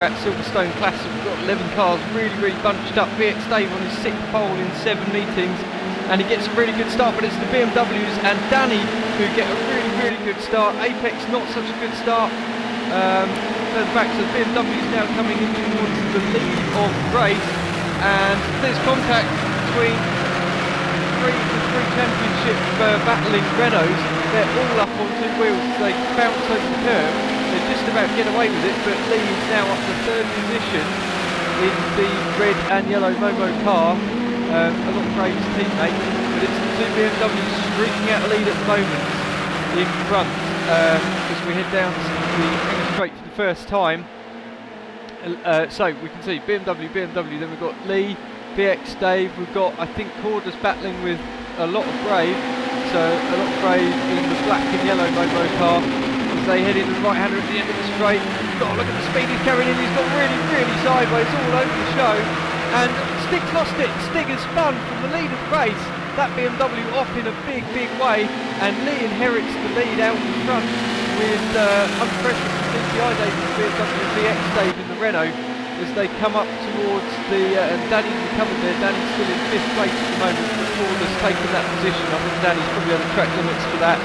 At Silverstone Classic, we've got 11 cars really bunched up. VX Dave on his 6th pole in 7 meetings, and he gets a really good start, but it's the BMWs and Danny who get a really good start. Apex not such a good start. Further back, so the BMWs now coming in towards the lead of the race, and there's contact between the three championship battling Renaults. They're all up on two wheels, they bounce over the curve. They just about get away with it, but Lee is now up to 3rd position in the red and yellow Momo car. A lot of praise teammate, but it's the two BMWs streaking out the lead at the moment in front as we head down to the hangar straight for the first time. So we can see BMW, then we've got Lee, VX Dave, we've got, I think, Corders battling with a lot of Brave, so a lot of Brave in the black and yellow Momo car. They head in the right-hander at the end of the straight. Got to look at the speed he's carrying in. He's got really sideways all over the show. And Stig's lost it. Stig has spun from the lead of the race. That BMW off in a big way. And Lee inherits the lead out in front with under pressure from DTI Dave and BMW and VX Dave in the Renault as they come up towards the... and Danny's recovered there. Danny's still in 5th place at the moment. But Ford has taken that position. I think Danny's probably on the track limits for that.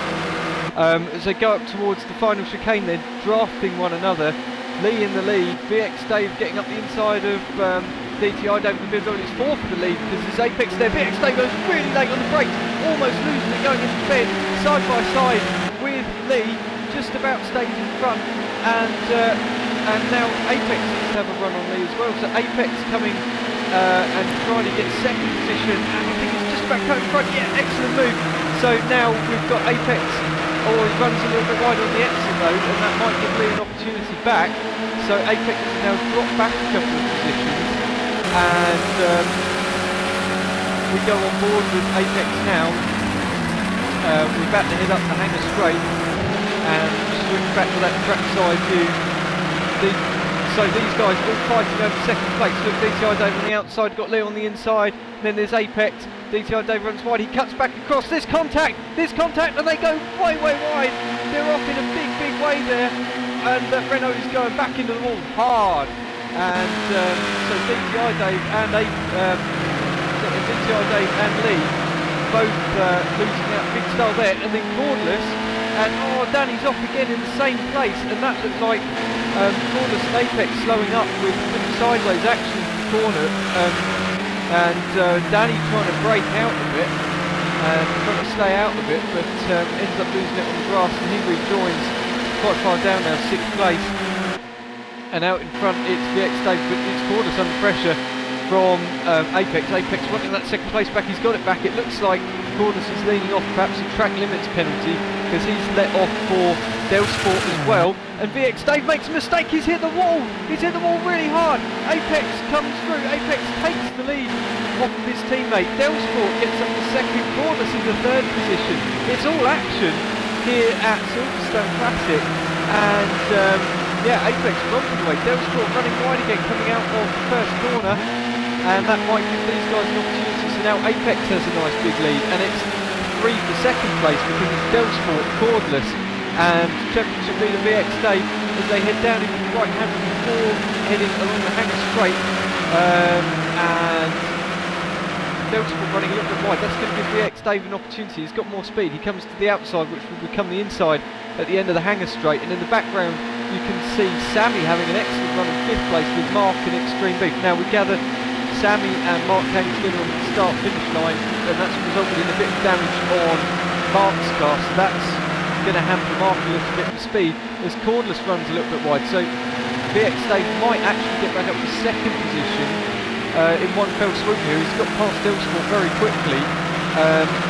As they go up towards the final chicane, they're drafting one another. Lee in the lead, VX Dave getting up the inside of DTI Dave and the BMW. It's 4 for the lead because there's Apex there. VX Dave goes really late on the brakes, almost losing it going into the bed, side by side with Lee, just about stays in front. And now Apex seems to have a run on Lee as well. So Apex coming and trying to get 2nd position, and I think he's just about cut in front. Yeah, excellent move. So now we've got Apex. He runs a little bit wide on the exit though, and that might give Lee an opportunity back. So Apex has now dropped back a couple of positions, and we go on board with Apex now. We're about to head up the hangar straight, and switch back to that trackside view. So these guys all fighting over 2nd place. Look, DTI Dave on the outside, got Lee on the inside, and then there's Apex. DTI Dave runs wide, he cuts back across, there's contact, and they go way wide. They're off in a big way there, and Renault is going back into the wall hard. And so DTI Dave and Lee both losing out big style there, and then Cordless, and Danny's off again in the same place, and that looked like Cordless and Apex slowing up with sideways action in the corner. And Danny trying to break out of it, trying to stay out of it, but ends up losing it on the grass, and he rejoins quite far down now, 6th place. And out in front it's VX Dave, but it's Cordus under pressure from Apex. Apex wanting that 2nd place back, he's got it back. It looks like Cordus is leaning off perhaps a track limits penalty, because he's let off for Del Sport as well. And VX Dave makes a mistake, he's hit the wall really hard. Apex comes through, Apex takes the lead off of his teammate. Del Sport gets up to 2nd, Cordus in the 3rd position. It's all action here at Silverstone Classic, and yeah, Apex runs away. Del Sport running wide again, coming out of the 1st corner, and that might give these guys an opportunity. So now Apex has a nice big lead, and it's 3 for 2nd place because it's Del Sport, Cordless, and championship leader VX Dave as they head down into the right hand before heading along the hangar straight. And Del Sport running a little bit wide. That's going to give VX Dave an opportunity. He's got more speed. He comes to the outside, which will become the inside at the end of the hangar straight. And in the background, you can see Sammy having an excellent run in 5th place with Mark and Extreme Beef. Now we gather Sammy and Mark came together on the start-finish line, and that's resulted in a bit of damage on Mark's car. So that's going to hamper Mark a little bit of speed as Cordless runs a little bit wide. So VX Dave might actually get back up to 2nd position in one fell swoop here. He's got past Del Sport very quickly,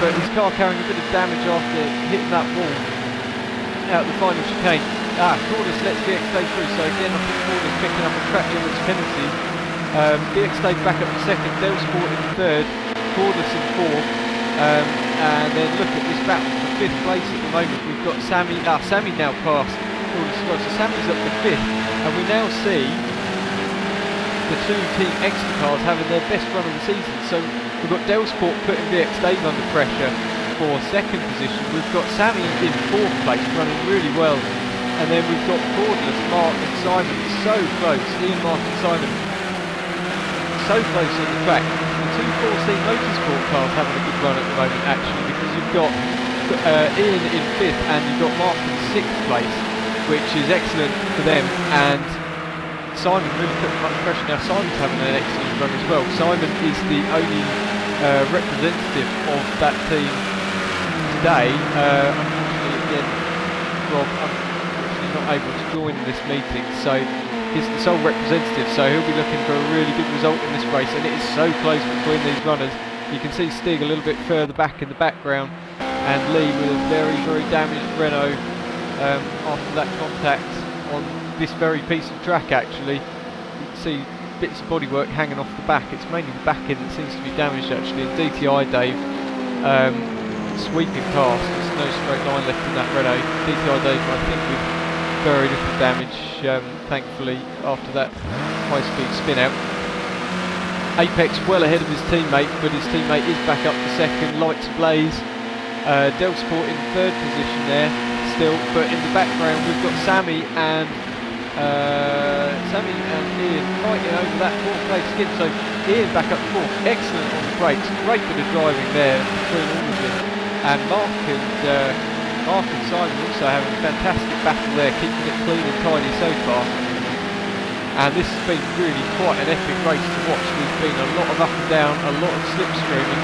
but his car carrying a bit of damage after hitting that wall out of the final chicane. Cordless lets VX Dave through, so again I think Cordless picking up a track limits penalty. VX Dave back up to 2nd, Del Sport in 3rd, Cordless in 4th, and then look at this battle for 5th place at the moment. We've got Sammy now past Cordless as well, so Sammy's up to 5th, and we now see the 2 Team Extra cars having their best run of the season. So we've got Del Sport putting VX Dave under pressure for 2nd position. We've got Sammy in 4th place running really well And then we've got Cordless, Mark and Simon, so close. Ian, Mark and Simon, so close on the track. The two 4C Motorsport cars having a good run at the moment, actually, because you've got Ian in 5th and you've got Mark in 6th place, which is excellent for them. And Simon really put them under pressure. Now Simon's having an excellent run as well. Simon is the only representative of that team today. Unfortunately, again, Rob, unfortunately not able to join this meeting, so he's the sole representative, so he'll be looking for a really good result in this race, and it is so close between these runners. You can see Stig a little bit further back in the background, and Lee with a very, very damaged Renault after that contact on this very piece of track. Actually, you can see bits of bodywork hanging off the back. It's mainly the back end that seems to be damaged, actually. And DTI Dave sweeping past. There's no straight line left in that Renault. DTI Dave, I think, with very little damage, thankfully, after that high-speed spin out. Apex well ahead of his teammate, but his teammate is back up to 2nd. Lights ablaze. Del Sport in 3rd position there still, but in the background we've got Sammy and Ian fighting over that 4th place again. So Ian back up 4th, excellent on the brakes, great bit of driving there between all of them. And Mark and Simon also having a fantastic battle there, keeping it clean and tidy so far. And this has been really quite an epic race to watch. There's been a lot of up and down, a lot of slipstreaming.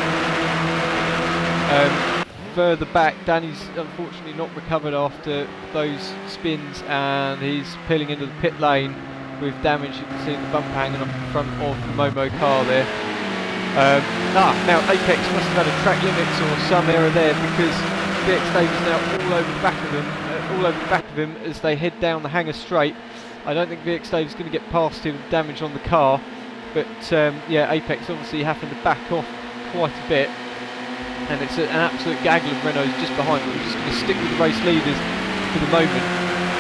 Further back, Danny's unfortunately not recovered after those spins, and he's peeling into the pit lane with damage. You can see the bumper hanging off the front of the Momo car there. Now Apex must have had a track limits or some error there, because VX Dave is now all over the back of him as they head down the Hangar straight. I don't think VX Dave is going to get past him with damage on the car, but yeah, Apex obviously having to back off quite a bit. And it's an absolute gaggle of Renaults just behind. We're just going to stick with the race leaders for the moment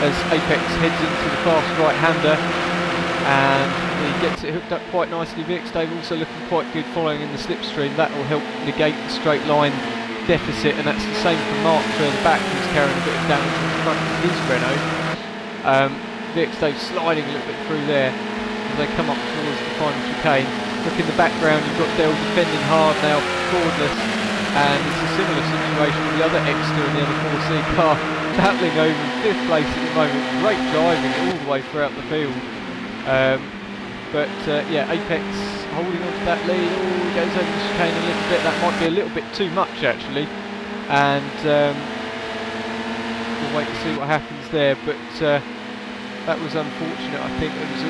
as Apex heads into the fast right-hander, and he gets it hooked up quite nicely. VX Dave also looking quite good following in the slipstream. That will help negate the straight line deficit, and that's the same for Mark further back, who's carrying a bit of damage on the front of his Renault. VX Dave sliding a little bit through there as they come up towards the final chicane. Look in the background, you've got Dell defending hard now, Cordless. And it's a similar situation with the other Exeter and the other 4C car battling over 5th place at the moment. Great driving all the way throughout the field. Yeah, Apex holding on to that lead. Oh, he goes over the chicane a little bit. That might be a little bit too much, actually. And we'll wait to see what happens there. But that was unfortunate. I think it was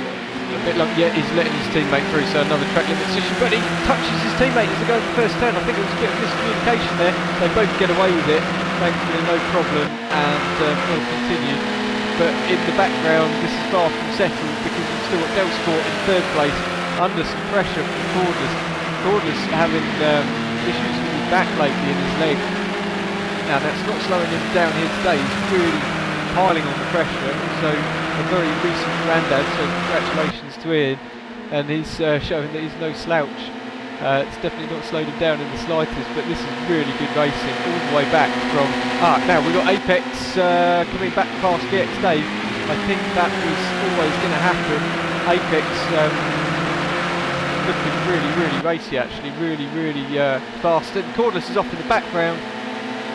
a bit like, yeah, he's letting his teammate through, so another track limit position, but he touches his teammate as they go to the first turn. I think it was a bit of miscommunication there. They both get away with it, thankfully no problem, and will continue. But in the background, this is far from settled, because we've still got Del Sport in 3rd place, under some pressure from Cordless. Cordless having issues with his back lately in his leg. Now that's not slowing him down here today, he's really piling on the pressure, so a very recent granddad, so congratulations to Ian, and he's showing that he's no slouch. It's definitely not slowed him down in the slightest, but this is really good racing all the way back from... now we've got Apex coming back past VX Dave. I think that was always going to happen. Apex looking really, really racy, actually, really, really fast, and Cordless is off in the background.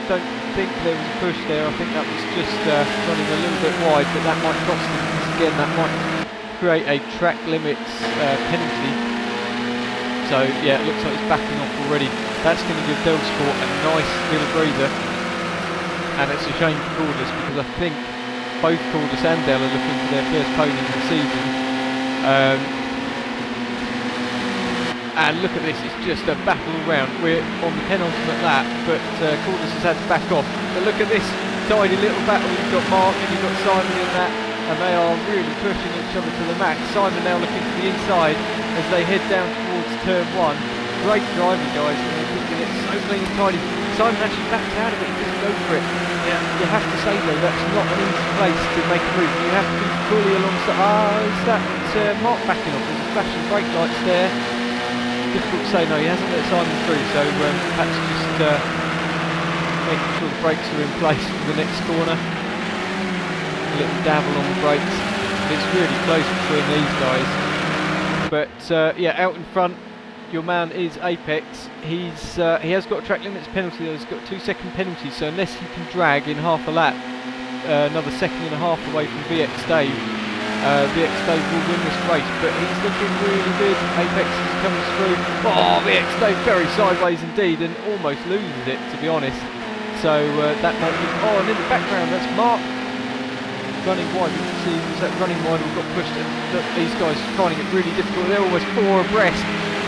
Don't think there was a push there. I think that was just running a little bit wide, but that might cost him, because again that might create a track limits penalty. So yeah, it looks like he's backing off already. That's going to give Del Sport a nice little breather, and it's a shame for Cordless, because I think both Cordless and Del are looking for their first podium of the season. And look at this, it's just a battle around. We're on the penultimate lap, but Cordless has had to back off. But look at this tidy little battle. You've got Mark and you've got Simon in that, and they are really pushing each other to the max. Simon now looking to the inside as they head down towards turn 1. Great driving, guys, and they're keeping it so clean and tidy. Simon actually backs out of it, he doesn't go for it. Yeah, you have to say though, that's not an easy place to make a move. You have to be fully alongside. Is that Mark backing off? There's flashing brake lights there. Difficult to say. No, he hasn't let Simon through, so perhaps just making sure the brakes are in place for the next corner. a little dabble on the brakes. It's really close between these guys. But yeah, out in front, your man is Apex. He has got a track limits penalty though. He's got a 2-second penalty, so unless he can drag in half a lap, another 1.5 seconds away from VX Dave, VX Dave will win this race. But he's looking really good. Apex is coming through. Oh, VX Dave very sideways indeed, and almost loses it, to be honest. So that might be. Oh, and in the background, that's Mark running wide. You can see that running wide all got pushed. Look, these guys are finding it really difficult. They're almost 4 abreast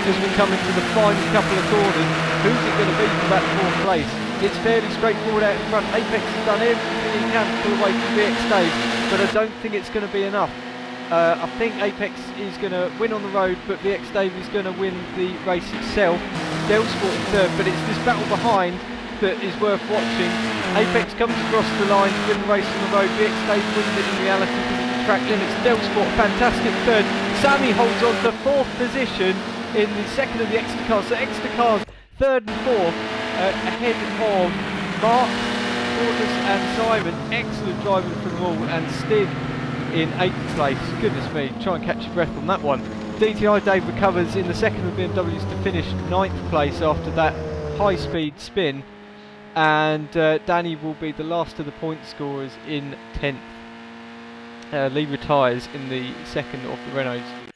as we come into the final couple of corners. Who's it going to be for that 4th place? It's fairly straightforward out in front. Apex has done everything he can to pull away from VX Dave, but I don't think it's going to be enough. I think Apex is going to win on the road, but VX Dave is going to win the race itself. Delsport in 3rd, but it's this battle behind that is worth watching. Apex comes across the line to win the race on the road. VX Dave wins it in reality because of the track limits. Delsport, fantastic 3rd. Sammy holds on to 4th position in the 2nd of the extra cars. So extra cars 3rd and 4th ahead of Mark, Cordless and Simon. Excellent driving from them all, and Stig in 8th place. Goodness me, try and catch your breath on that one. DTI Dave recovers in the 2nd of BMWs to finish 9th place after that high speed spin, and Danny will be the last of the point scorers in 10th. Lee retires in the 2nd of the Renaults.